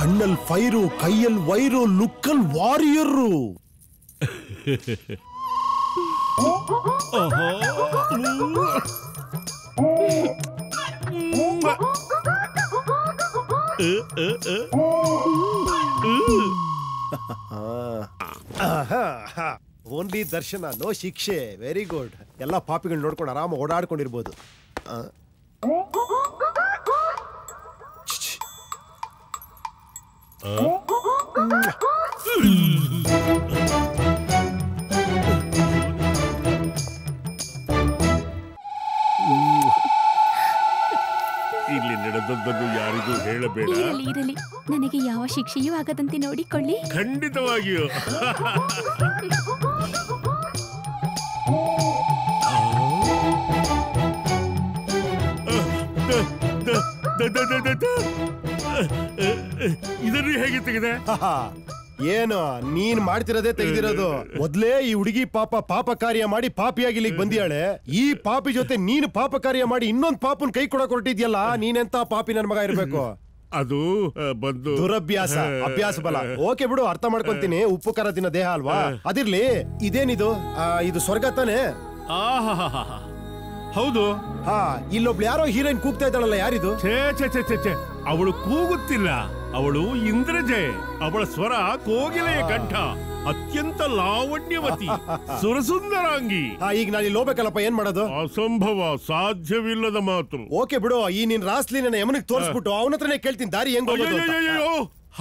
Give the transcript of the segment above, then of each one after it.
ಕಣ್ಣಲ್ fire, ಕೈಯಲ್ wire, ಲುಕ್ಕಲ್ ವಾರಿಯರು. Only ದರ್ಶನ, no ಶಿಕ್ಷೆ. Very good. ಎಲ್ಲ ಪಾಪಿಗಳು ನೋಡ್ಕೊಂಡು ಆರಾಮ ಓಡಾಡ್ಕೊಂಡಿರ್ಬೋದು. ಇಲ್ಲಿ ನಡೆದದ್ದನ್ನು ಯಾರಿಗೂ ಹೇಳಬೇಡ. ಇರಲಿ, ನನಗೆ ಯಾವ ಶಿಕ್ಷೆಯೂ ಆಗದಂತೆ ನೋಡಿಕೊಳ್ಳಿ. ಖಂಡಿತವಾಗಿಯೂ. ಇದನ್ನು ಹೇಗೆ ತೆಗೆದೆ? ಏನು ನೀನ್ ಮಾಡ್ತಿರೋದೇ ತೆಗೆದಿರೋದು. ಮೊದ್ಲೇ ಈ ಹುಡುಗಿ ಪಾಪ ಕಾರ್ಯ ಮಾಡಿ ಪಾಪಿಯಾಗಿ ಇಲ್ಲಿಗೆ ಬಂದಿಯಾಳೆ. ಈ ಪಾಪಿ ಜೊತೆ ನೀನು ಪಾಪ ಕಾರ್ಯ ಮಾಡಿ ಇನ್ನೊಂದ್ ಪಾಪನ್ ಕೈ ಕೊಡಕ್ ಹೊರಟಿದ್ಯಲ್ಲ, ನೀನೆಂತ ಪಾಪಿ ನನ್ ಮಗ ಇರ್ಬೇಕು? ಅದು ಬಂದು ದುರಭ್ಯಾಸ, ಅಭ್ಯಾಸ ಬಲ. ಓಕೆ ಬಿಡು, ಅರ್ಥ ಮಾಡ್ಕೊಂತೀನಿ. ಉಪ್ಪು ಖಾರ ತಿನ್ನ ದೇಹ ಅಲ್ವಾ? ಅದಿರ್ಲಿ, ಇದೇನಿದು? ಇದು ಸ್ವರ್ಗ ತಾನೆ? ಹೌದು. ಇಲ್ಲೊಬ್ಳು ಯಾರೋ ಹೀರೋಯಿನ್ ಕೂಗ್ತಾ ಇದ್ದಾಳಲ್ಲ, ಯಾರಿದು? ಅವಳು ಕೂಗುತ್ತಿಲ್ಲ, ಅವಳು ಇಂದ್ರಜೆ. ಅವಳ ಸ್ವರ ಕೋಗಿಲೆಯ ಕಂಠ, ಅತ್ಯಂತ ಲಾವಣ್ಯವತಿ, ಸುರಸುಂದರಾಂಗಿ. ಈಗ ನಾನು ಇಲ್ಲಿ ಹೋಗ್ಬೇಕಲ್ಲಪ್ಪ, ಏನ್ ಮಾಡೋದು? ಅಸಂಭವ, ಸಾಧ್ಯವಿಲ್ಲದ ಮಾತು. ಓಕೆ ಬಿಡು, ಈ ನಿನ್ ರಾಸ್ಲಿ ನನ್ನ ಯಮನಿಗೆ ತೋರಿಸ್ಬಿಟ್ಟು ಅವನ ಹತ್ರನೇ ಕೇಳ್ತೀನಿ ದಾರಿ ಹೆಂಗ್ ಹೋಗೋದು ಅಂತ.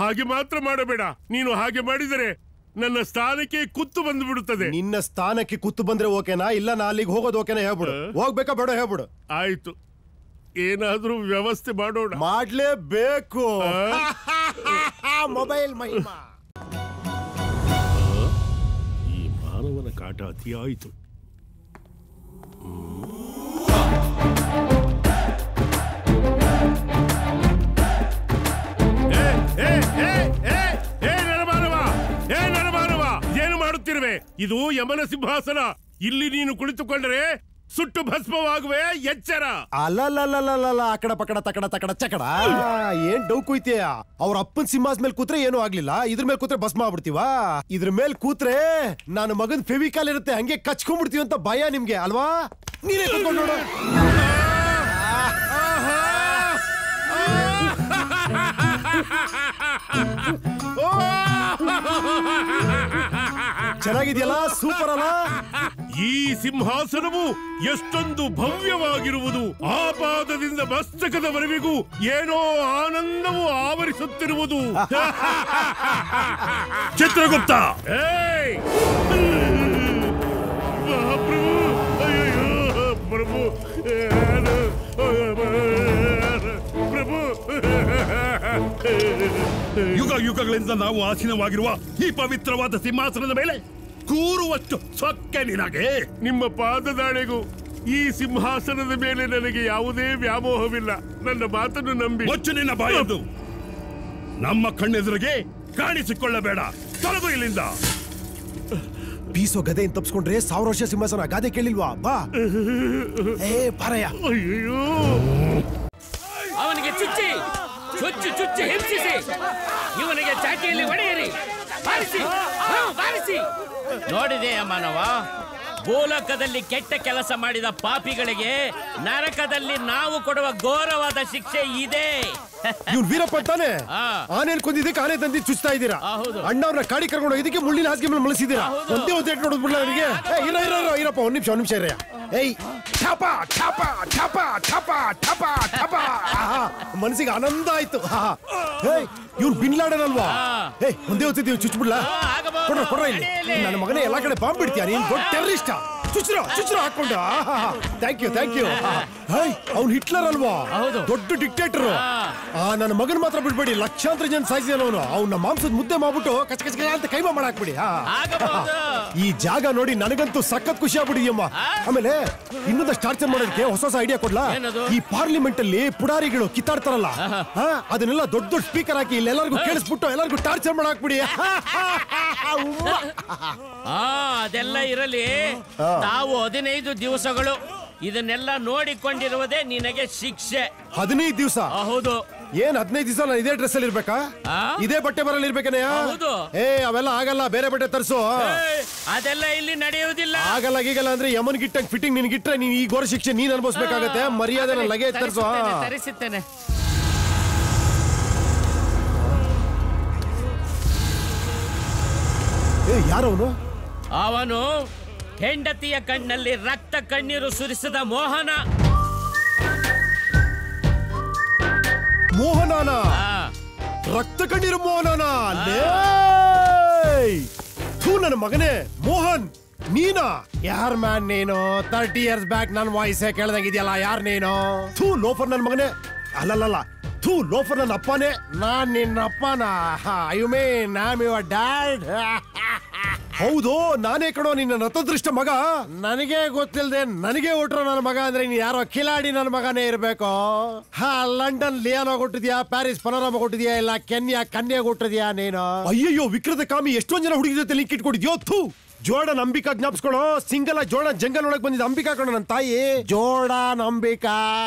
ಹಾಗೆ ಮಾತ್ರ ಮಾಡಬೇಡ. ನೀನು ಹಾಗೆ ಮಾಡಿದರೆ ನನ್ನ ಸ್ಥಾನಕ್ಕೆ ಕುತ್ತು ಬಂದು ಬಿಡುತ್ತದೆ. ನಿನ್ನ ಸ್ಥಾನಕ್ಕೆ ಕುತ್ತು ಬಂದ್ರೆ ಓಕೆನಾ? ಇಲ್ಲ ನಾ ಅಲ್ಲಿಗೆ ಹೋಗೋದು ಓಕೆನಾ? ಹೇಳ್ಬಿಡು. ಹೋಗ್ಬೇಕಾ ಬೇಡ ಹೇಳ್ಬಿಡು. ಆಯ್ತು, ಏನಾದ್ರೂ ವ್ಯವಸ್ಥೆ ಮಾಡೋಣ. ಮಾಡ್ಲೇಬೇಕು. ಮೊಬೈಲ್ ಮಹಿಮಾ. ಈ ಮಾನವನ ಕಾಟ ಅತಿಯಾಯಿತು. ಏನು ಮಾಡುತ್ತಿರುವೆ? ಇದು ಯಮನ ಸಿಂಹಾಸನ. ಇಲ್ಲಿ ನೀನು ಕುಳಿತುಕೊಂಡರೆ ಸುಟ್ಟು ಭಸ್ಮವಾಗುವೆ, ಎಚ್ಚರ. ಅಲ್ಲಲ್ಲ, ಅಕಡ ಪಕಡ ತಕಡ ತಕಡ ಚಕಡ. ಏನ್ ಡೌ ಕುಯ್ತೀಯ? ಅವ್ರ ಅಪ್ಪನ್ ಸಿಂಹಾಸ ಮೇಲೆ ಕೂತ್ರೆ ಏನೂ ಆಗ್ಲಿಲ್ಲ, ಇದ್ರ ಮೇಲೆ ಕೂತ್ರೆ ಭಸ್ಮ ಆಗ್ಬಿಡ್ತೀವ. ಇದ್ರ ಮೇಲೆ ಕೂತ್ರೆ ನಾನು ಮಗನ್ ಫೆವಿಕಾಲ್ ಇರುತ್ತೆ, ಹಂಗೆ ಕಚ್ಕೊಂಡ್ಬಿಡ್ತೀವಿ ಅಂತ ಭಯ ನಿಮ್ಗೆ ಅಲ್ವಾ? ನೀನೇ ಕೂತ್ಕೊಂಡು ನೋಡು. ಚೆನ್ನಾಗಿದೆಯಲ್ಲ? ಸೂಪರ್ ಅಲ್ಲ? ಈ ಸಿಂಹಾಸನವು ಎಷ್ಟೊಂದು ಭವ್ಯವಾಗಿರುವುದು. ಆ ಪಾದದಿಂದ ಮಸ್ತಕದವರೆಗೂ ಏನೋ ಆನಂದವು ಆವರಿಸುತ್ತಿರುವುದು. ಚಿತ್ರಗುಪ್ತ, ಪ್ರಭು, ಪ್ರಭು, ಯುಗ ಯುಗಗಳಿಂದ ನಾವು ಆಸೀನವಾಗಿರುವ ಈ ಪವಿತ್ರವಾದ ಸಿಂಹಾಸನದ ಮೇಲೆ ಕೂರುವಷ್ಟು ಸೊಕ್ಕೆ ನಿನಗೆ. ನಿಮ್ಮ ಪಾದದಾಳೆಗೂ ಈ ಸಿಂಹಾಸನದ ಮೇಲೆ ನನಗೆ ಯಾವುದೇ ವ್ಯಾಮೋಹವಿಲ್ಲ. ನನ್ನ ಮಾತನ್ನು ನಂಬಿ. ಮುಚ್ಚು ನಿನ್ನ ಬಾಯದ್ದು. ನಮ್ಮ ಕಣ್ಣೆದುರಿಗೆ ಕಾಣಿಸಿಕೊಳ್ಳಬೇಡ. ತೊಲಗು ಇಲ್ಲಿಂದ. ಬೀಸೋ ಗದೆ ತಪ್ಪಿಸ್ಕೊಂಡ್ರೆ 1000 ವರ್ಷ ಸಿಂಹಾಸನ. ಗಾದೆ ಕೇಳಿಲ್ವಾ? ಬಾ. ಪಾರಯ್ಯ. ಅಯ್ಯೋ, ಅವನಿಗೆ ಚುಚ್ಚಿ ಹಿಂಸಿಸಿ, ಇವನಿಗೆ ಚಾಟಿಯಲ್ಲಿ ಹೊಡೆಯಿರಿ. ಬಾರಿಸಿ. ನೋಡಿದೆ ಮಾನವ, ಭೂಲೋಕದಲ್ಲಿ ಕೆಟ್ಟ ಕೆಲಸ ಮಾಡಿದ ಪಾಪಿಗಳಿಗೆ ನರಕದಲ್ಲಿ ನಾವು ಕೊಡುವ ಘೋರವಾದ ಶಿಕ್ಷೆ ಇದೆ. ಇವ್ನು ವೀರಪ್ಪ ತಾನೆ? ಆನೇನ್ ಕೊಂದಿದ್ದಕ್ಕೆ ಆನೆ ತಂದಿ ಚುಚ್ತಾ ಇದ್ದೀರಾ. ಅಣ್ಣವ್ರನ್ನ ಕಾಡಿ ಕರ್ಕೊಂಡು ಇದಕ್ಕೆ ಮುಳ್ಳಿನ ಹಾಸಿಗೆ ಮೇಲೆ ಮಲಸಿದ್ದೀರಾ. ಒಂದೇ ಒಂದು ಏಟ್ ನೋಡೋದು ಬಿಡ್ಲ ನನಗೆ. ಇರಪ್ಪ, ಒಂದ್ ನಿಮಿಷ ಇರಯ್ಯ. ಮನಸ್ಸಿಗೆ ಆನಂದ ಆಯ್ತು. ಇವ್ನು ಬಿನ್ ಲಾಡನ್ ಅಲ್ವಾ? ಒಂದೇ ಹೊತ್ತಿದ್ದೀವಿ, ಚುಚ್ಬಿಡ್ಲಾ? ಕೊಡ್ರ ಇಲ್ಲಿ. ನನ್ನ ಮಗನೇ ಎಲ್ಲಾ ಕಡೆ ಬಾಂಬ್ ಬಿಡ್ತೀಯ ನೀನ್. ದೊಡ್ಡ ಟೆರರಿಸ್ಟ್. ಚುಚ್ಚಿರೋ ಹಾಕೊಂಡು. Thank you. ಅವ್ನು ಹಿಟ್ಲರ್ ಅಲ್ವಾ? ದೊಡ್ಡ ಡಿಕ್ಟೇಟರ್. ನನ್ನ ಮಗನ್ ಮಾತ್ರ ಬಿಡ್ಬೇಡಿ. ಲಕ್ಷಾಂತರ ಜನ ಸಾಯಿಸಿದ ಅವನು. ಅವ್ನ ಮಾಂಸದ ಮುದ್ದೆ ಮಾಡ್ಬಿಟ್ಟು ಕಚ ಅಂತ ಕೈಮಾ ಮಾಡಾಕ್ಬಿಡಿ. ಈ ಜಾಗ ನೋಡಿ ನನಗಂತೂ ಸಖತ್ ಖುಷಿ ಆಗ್ಬಿಡಿಯಮ್ಮ. ಆಮೇಲೆ ಇನ್ನೊಂದಷ್ಟು ಟಾರ್ಚರ್ ಮಾಡೋದಕ್ಕೆ ಹೊಸ ಐಡಿಯಾ ಕೊಡ್ಲಾ? ಈ ಪಾರ್ಲಿಮೆಂಟ್ ಅಲ್ಲಿ ಪುಡಾರಿಗಳು ಕಿತ್ತಾಡ್ತಾರಲ್ಲ, ಅದನ್ನೆಲ್ಲ ದೊಡ್ಡ ಸ್ಪೀಕರ್ ಹಾಕಿ ಇಲ್ಲೆಲ್ಲರಿಗೂ ಕೇಳಿಸ್ಬಿಟ್ಟು ಎಲ್ಲರಿಗೂ ಟಾರ್ಚರ್ ಮಾಡಾಕ್ಬಿಡಿ. ಅದೆಲ್ಲ ಇರಲಿ. ನಾವು 15 ದಿವಸಗಳು ಇದನ್ನೆಲ್ಲ ನೋಡಿಕೊಂಡಿರುವುದೇ ನಿನಗೆ ಶಿಕ್ಷೆ. 15 ದಿವಸ? ಹೌದು. ಏನ್ 15 ದಿವಸ ನಾನು ಇದೇ ಡ್ರೆಸ್ ಅಲ್ಲಿ ಇರ್ಬೇಕಾ? ಇದೇ ಬಟ್ಟೆ ಬರಲ್ ಇರ್ಬೇಕನಯ್ಯ? ಅವೆಲ್ಲ ಆಗಲ್ಲ, ಬೇರೆ ಬಟ್ಟೆ ತರಿಸು. ಅದೆಲ್ಲ ಇಲ್ಲಿ ನಡೆಯುವುದಿಲ್ಲ. ಆಗಲ್ಲ ಗೀಗಲ್ಲ ಅಂದ್ರೆ ಯಮನ್ ಗಿಟ್ಟಂಗ್ ಫಿಟ್ಟಿಂಗ್ ನಿನ್ ಗಿಟ್ರೆ ನೀನ್ ಈ ಘೋರ ಶಿಕ್ಷೆ ನೀನ್ ಅನುಭವಿಸ್ಬೇಕಾಗತ್ತೆ. ಮರ್ಯಾದೆ ನನ್ನ ಲಗೇಜ್ ತರಿಸು. ತರಿಸುತ್ತೇನೆ. ಯಾರವನು? ಅವನು ಹೆಂಡತಿಯ ಕಣ್ಣಲ್ಲಿ ರಕ್ತ ಕಣ್ಣೀರು ಸುರಿಸಿದ ಮೋಹನ. ಮೋಹನಾನ? ರಕ್ತ ಕಣ್ಣೀರು ಮೋಹನಾನ? ನನ್ನ ಮಗನೇ ಮೋಹನ್, ನೀನಾ? ಯಾರ್ ಮ್ಯಾನ್ ನೀನು? 30 years ಬ್ಯಾಕ್ ನನ್ ವಾಯ್ಸೇ ಕೇಳ್ದಂಗಿದ್ಯಲ್ಲ. ಯಾರ್ ನೀನು? ಥೂ ಲೋಫರ್ ನನ್ ಮಗನೇ. ಅಲ್ಲಲ್ಲ, ಥೂ ಲೋಫರ್ ನನ್ನ ಅಪ್ಪನೇ. ನಾನ್ ನಿನ್ನ ಅಪ್ಪನ? You mean I am your dad? ಹೌದು, ನಾನೇ ಕಣೋ ನಿನ್ನ ನತದೃಷ್ಟ ಮಗ. ನನಗೆ ಗೊತ್ತಿಲ್ಲದೆ ನನಗೆ ಹುಟ್ರೋ ನನ್ನ ಮಗ ಅಂದ್ರೆ ನೀನ್ ಯಾರೋ ಕಿಲಾಡಿ ನನ್ನ ಮಗನೇ ಇರ್ಬೇಕು. ಲಂಡನ್ ಲಿಯಾನೋ ಕೊಟ್ಟಿದ್ಯಾ, ಪ್ಯಾರಿಸ್ ಪನೋರಮ ಕೊಟ್ಟಿದ್ಯಾ, ಇಲ್ಲ ಕೆನ್ಯಾ ಕನ್ಯಾ ಕೊಟ್ಟಿದ್ಯಾ ನೀನು? ಅಯ್ಯಯ್ಯೋ ವಿಕ್ರದ ಕಾಮಿ, ಎಷ್ಟೊಂದ್ ಜನ ಹುಡುಗಿ ಜೊತೆ ಲಿಂಕ್ ಇಟ್ಕೊಂಡಿದ್ಯೋ. ಥೂ ಜೋಡನ್ ಅಂಬಿಕಾ ಜ್ಞಾಪಿಸ್ಕೊಳೋ. ಸಿಂಗಲ್ ಜೋಡನ್ ಜಂಗಲ್ ಒಳಗ್ ಬಂದಿದ್ದ ಅಂಬಿಕಾ ಕಣೋ ನನ್ನ ತಾಯಿ. ಜೋಡನ್ ಅಂಬಿಕಾ,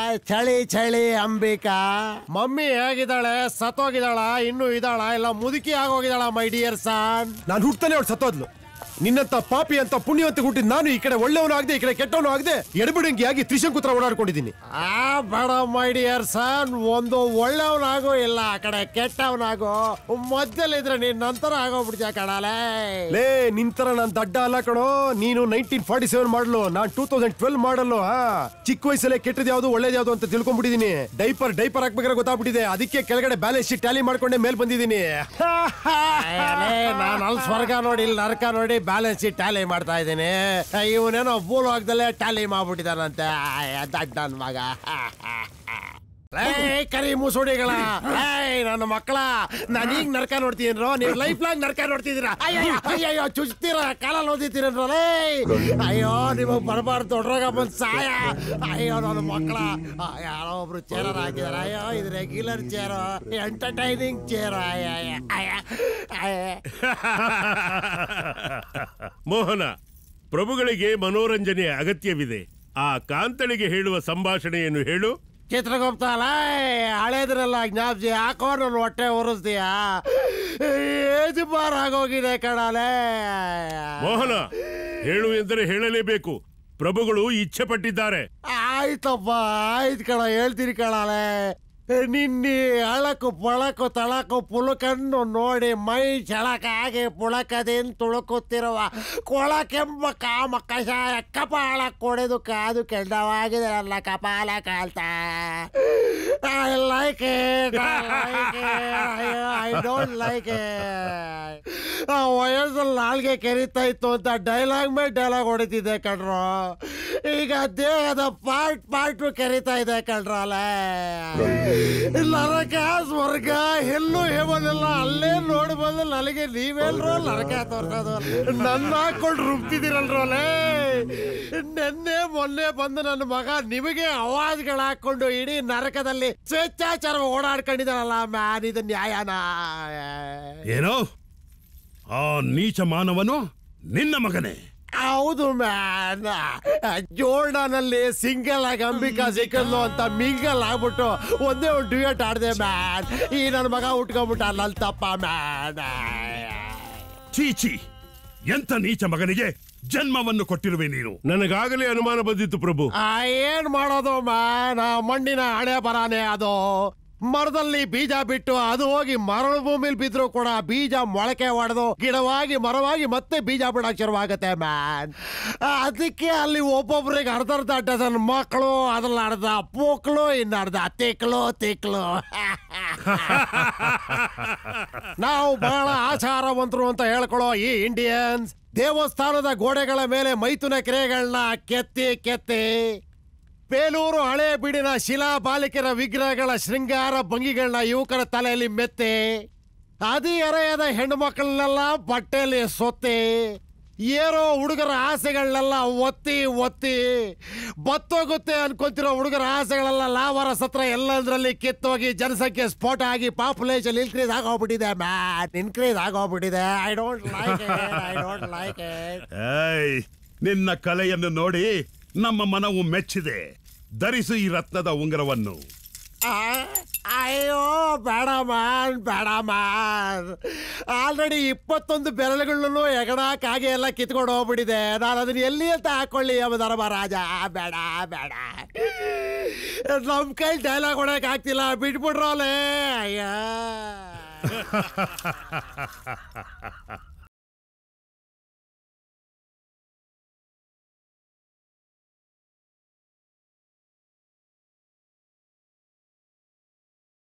ಚಳಿ ಚಳಿ ಅಂಬಿಕಾ. ಮಮ್ಮಿ ಹೇಗಿದ್ದಾಳೆ? ಸತ್ತೋಗಿದ್ದಾಳ? ಇನ್ನೂ ಇದ್ದಾಳ? ಇಲ್ಲ ಮುದುಕಿ ಆಗೋಗಿದ್ದಾಳ? ಮೈ ಡಿಯರ್ ಸನ್, ನಾನು ಹುಡ್ತಾನೆ ಅವಳು ಸತ್ತೋದ್ಲು. ನಿನ್ನಂತ ಪಾಪಿ ಅಂತ ಪುಣ್ಯವಂತ ಹುಟ್ಟಿದ್ ನಾನು ಈ ಕಡೆ ಒಳ್ಳೆಯವನು ಆಗದೆ, ಈ ಕಡೆ ಕೆಟ್ಟವನು ಆಗದೆ, ಎಡಬಿಡಂಗಿ ಆಗಿ ತ್ರಿಶಂಕುತ್ರ ಓಡಾಡ್ಕೊಂಡಿದ್ದೀನಿ. ಬೇಡ ಮೈ ಡಿಯರ್ ಸನ್, ಒಂದು ಒಳ್ಳೆಯವನಾಗೋ ಇಲ್ಲ ಆ ಕಡೆ ಕೆಟ್ಟವನಾಗೋ. ಮಧ್ಯಲ್ಲಿದ್ರೆ ನೀನ್ ನಂತರ ಆಗೋಗ್ಬಿಡ್ತೀಯ ಕಣಾಲೆ. ಲೇ ನಿಂತರ ನಾನ್ ದಡ್ಡ ಅಲ್ಲ ಕಣೋ. ನೀನು 1947 ಮಾಡಲು, ನಾನ್ 2012 ಮಾಡಲು. ಚಿಕ್ಕ ವಯಸ್ಸಲ್ಲೇ ಕೆಟ್ಟದ್ ಯಾವ್ದು ಒಳ್ಳೇದ್ ಯಾವ್ದು ಅಂತ ತಿಳ್ಕೊಂಡ್ಬಿಟ್ಟಿದೀನಿ. ಡೈಪರ್ ಹಾಕ್ಬೇಕಾದ್ರೆ ಗೊತ್ತಾಗ್ಬಿಟ್ಟಿದೆ. ಅದಕ್ಕೆ ಕೆಳಗಡೆ ಬ್ಯಾಲೆನ್ಸ್ ಶೀಟ್ ಟ್ಯಾಲಿ ಮಾಡ್ಕೊಂಡೆ ಮೇಲ್ ಬಂದಿದ್ದೀನಿ. ನಾನು ಅಲ್ಲಿ ಸ್ವರ್ಗ ನೋಡಿ ಇಲ್ಲಿ ನರಕ ನೋಡಿ ಬ್ಯಾಲೆನ್ಸ್ ಶೀಟ್ ಟ್ಯಾಲಿ ಮಾಡ್ತಾ ಇದ್ದೀನಿ. ಇವನೇನೋ ಭೂಲೋಕದಲ್ಲೇ ಟ್ಯಾಲಿ ಮಾಡ್ಬಿಟ್ಟಿದಾನಂತೆ ದಡ್ಡ ನನ್ ಮಗ. ಕರಿ ಮುಸುಡಿಗಳ ನನ್ನ ಮಕ್ಕಳ, ನಾನು ಈಗ ನರ್ಕ ನೋಡ್ತೀನ್ರೋ, ನೀವು ಲೈಫ್ ಲಾಂಗ್ ನರ್ಕ ನೋಡ್ತಿದ್ದೀರಾ. ಅಯ್ಯೋ ಚುಚ್ತೀರ, ಕಾಲಲ್ಲಿ ಓದಿತೀರನ್ರೋ. ಅಯ್ಯೋ ನಿಮಗ್ ಬರಬಾರ್ದು, ದೊಡ್ಡರಾಗ ಬಂದ್ ಸಾಯ. ಅಯ್ಯೋ ನನ್ನ ಮಕ್ಕಳ, ಯಾರೋ ಒಬ್ರು ಚೇರ್ ಹಾಕಿದಾರ. ಅಯ್ಯೋ ಇದು ರೆಗ್ಯುಲರ್ ಚೇರು, ಎಂಟರ್ಟೈನಿಂಗ್ ಚೇರು. ಮೋಹನ, ಪ್ರಭುಗಳಿಗೆ ಮನೋರಂಜನೆಯ ಅಗತ್ಯವಿದೆ. ಆ ಕಾಂತಳಿಗೆ ಹೇಳುವ ಸಂಭಾಷಣೆಯನ್ನು ಹೇಳು. ಚಿತ್ರಗುಪ್ತ ಅಲ್ಲ, ಹಳೇದ್ರಲ್ಲ ಜ್ಞಾಪಿಸಿ ಹಾಕೋ ನನ್ನ ಹೊಟ್ಟೆ ಉರಿಸ್ತೀಯ. ಏಜ್ ಬಾರ್ ಆಗೋಗಿದೆ ಕಣಾಲೆ. ಮೋಹನ, ಹೇಳು ಎಂದರೆ ಹೇಳಲೇಬೇಕು. ಪ್ರಭುಗಳು ಇಚ್ಛೆ ಪಟ್ಟಿದ್ದಾರೆ. ಆಯ್ತಪ್ಪ, ಆಯ್ತು ಕಣ, ಹೇಳ್ತೀನಿ ಕಣಾಲೆ. ನಿನ್ನೆ ಅಳಕು ಪಳಕು ತಳಕು ಪುಲಕನ್ನು ನೋಡಿ ಮೈ ಚಳಕಾಗಿ ಪುಳಕದಿಂದ ತುಳುಕುತ್ತಿರುವ ಕೊಳಕೆಂಬ ಕಾಮ ಕಷಾಯ ಕಪಾಳ ಕೊಡೆದು ಕಾದು ಕೆಂಡವಾಗಿದೆ ನನ್ನ ಕಪಾಲ ಕಾಲ್ತಾ. I like it, I don't like it. ಆ ವಯಸ್ಸಲ್ಲಿ ನಾಲ್ಗೆ ಕೆರಿತಾ ಇತ್ತು ಅಂತ ಡೈಲಾಗ್ ಮೇಲೆ ಡೈಲಾಗ್ ಹೊಡಿತಿದ್ದೆ ಕಣ್ರು. ಈಗ ದೇಹದ ಪಾರ್ಟ್ ಕೆರಿತಾ ಇದೆ ಕಣ್ರಲ್ಲ. ನರಕ ಸ್ವರ್ಗ ಎಲ್ಲೂ ಹೇವನೆಲ್ಲ ಅಲ್ಲೇ ನೋಡಿ ಬಂದು ನನಗೆ ನೀವೆಲ್ರೋ ನರಕ ತೋರ್ಸೋದು. ನನ್ನ ಹಾಕೊಂಡು ರುಬ್ತಿದ್ದೀರಲ್ರೋಲೆ. ನೆನ್ನೆ ಮೊನ್ನೆ ಬಂದು ನನ್ನ ಮಗ ನಿಮಗೆ ಅವಾಜ್ಗಳು ಹಾಕೊಂಡು ಇಡೀ ನರಕದಲ್ಲಿ ಸ್ವೇಚ್ಛಾಚಾರ ಓಡಾಡ್ಕೊಂಡಿದ್ದಾರಲ್ಲ ಮ್ಯಾನ್, ಇದು ನ್ಯಾಯನ? ಏನೋ ಆ ನೀಚ ಮಾನವನು ನಿನ್ನ ಮಗನೇ? ಹೌದು ಮ್ಯಾನ್. ಜೋರ್ಡಾನಲ್ಲಿ ಸಿಂಗಲ್ ಆಗಿ ಅಂಬಿಕಾ ಸಿಕ್ಕಲ್ಲು ಅಂತ ಮಿಂಗಲ್ ಆಗ್ಬಿಟ್ಟು ಒಂದೇ ಒಂದು ಡ್ಯೂಯೇಟ್ ಆಡ್ದೆ ಮ್ಯಾನ್. ಈ ನನ್ನ ಮಗ ಉಟ್ಕೊಂಡ್ಬಿಟ್ಟ, ನನ್ನ ತಪ್ಪ ಮ್ಯಾನ್. ಚೀಚಿ, ಎಂತ ನೀಚ ಮಗನಿಗೆ ಜನ್ಮವನ್ನು ಕೊಟ್ಟಿರುವೆ ನೀನು. ನನಗಾಗಲೇ ಅನುಮಾನ ಬಂದಿತ್ತು ಪ್ರಭು. ಏನ್ ಮಾಡೋದು ಮ್ಯಾನ್, ಮಣ್ಣಿನ ಹಣೆ ಬರಾನೆ ಅದು. ಮರದಲ್ಲಿ ಬೀಜ ಬಿಟ್ಟು ಅದು ಹೋಗಿ ಮರಳು ಭೂಮಿಲಿ ಬಿದ್ರು ಕೂಡ ಬೀಜ ಮೊಳಕೆ ಹೊಡೆದು ಗಿಡವಾಗಿ ಮರವಾಗಿ ಮತ್ತೆ ಬೀಜ ಬಿಡಕ್ ಶುರುವಾಗತ್ತೆ ಮ್ಯಾನ್. ಅದಕ್ಕೆ ಅಲ್ಲಿ ಒಬ್ಬೊಬ್ರಿಗೆ ಅರ್ಧ ಡಜನ್ ಮಕ್ಕಳು, ಅದ್ರಲ್ಲಿ ಅರ್ಧ ಪೂಕ್ಳು, ಇನ್ನರ್ಧ ತಿಕ್ಲು. ನಾವು ಬಹಳ ಆಚಾರವಂತರು ಅಂತ ಹೇಳ್ಕೊಳ್ಳೋ ಈ ಇಂಡಿಯನ್ಸ್ ದೇವಸ್ಥಾನದ ಗೋಡೆಗಳ ಮೇಲೆ ಮೈಥುನ ಕ್ರಿಯೆಗಳನ್ನ ಕೆತ್ತಿ ಬೇಲೂರು ಹಳೆ ಬಿಡಿನ ಶಿಲಾ ಬಾಲಿಕೆರ ವಿಗ್ರಹಗಳ ಶೃಂಗಾರ ಭಂಗಿಗಳನ್ನ ಯುವಕರ ತಲೆಯಲ್ಲಿ ಮೆತ್ತೆ, ಹದಿಹರೆಯದ ಹೆಣ್ಣು ಮಕ್ಕಳನ್ನೆಲ್ಲ ಬಟ್ಟೆಯಲ್ಲಿ ಸೊತ್ತೆ, ಏರೋ ಹುಡುಗರ ಆಸೆಗಳನ್ನೆಲ್ಲ ಒತ್ತಿ ಬತ್ತೋಗುತ್ತೆ ಅನ್ಕೊಂತಿರೋ ಹುಡುಗರ ಆಸೆಗಳೆಲ್ಲ ಲಾವರ ಸತ್ರ ಎಲ್ಲಂದ್ರಲ್ಲಿ ಕಿತ್ತೋಗಿ ಜನಸಂಖ್ಯೆ ಸ್ಫೋಟ ಆಗಿ ಪಾಪ್ಯುಲೇಷನ್ ಇನ್ಕ್ರೀಸ್ ಆಗೋಗ್ಬಿಟ್ಟಿದೆ ಮ್ಯಾನ್, ಇನ್ಕ್ರೀಸ್ ಆಗೋಗ್ಬಿಟ್ಟಿದೆ. I don't like it. ನಿನ್ನ ಕಲೆಯನ್ನು ನೋಡಿ ನಮ್ಮ ಮನವು ಮೆಚ್ಚಿದೆ. ಧರಿಸು ಈ ರತ್ನದ ಉಂಗುರವನ್ನು. ಅಯ್ಯೋ ಬೇಡಮ್ಮ ಬೇಡಮ್ಮ, ಆಲ್ರೆಡಿ 21 ಬೆರಳುಗಳನ್ನು ಎಗಡಕ್ಕಾಗಿ ಎಲ್ಲ ಕಿತ್ಕೊಂಡು ಹೋಗ್ಬಿಟ್ಟಿದೆ. ನಾನು ಅದನ್ನ ಎಲ್ಲಿ ಅಂತ ಹಾಕೊಳ್ಳಿ ಧರ್ಮರಾಜ? ಬೇಡ ಬೇಡ, ನಮ್ ಕೈ ಡೈಲಾಗ್ ಹೊಡಕ್ ಆಗ್ತಿಲ್ಲ, ಬಿಟ್ಬಿಡ್ರೋಲೆ. ಅಯ್ಯ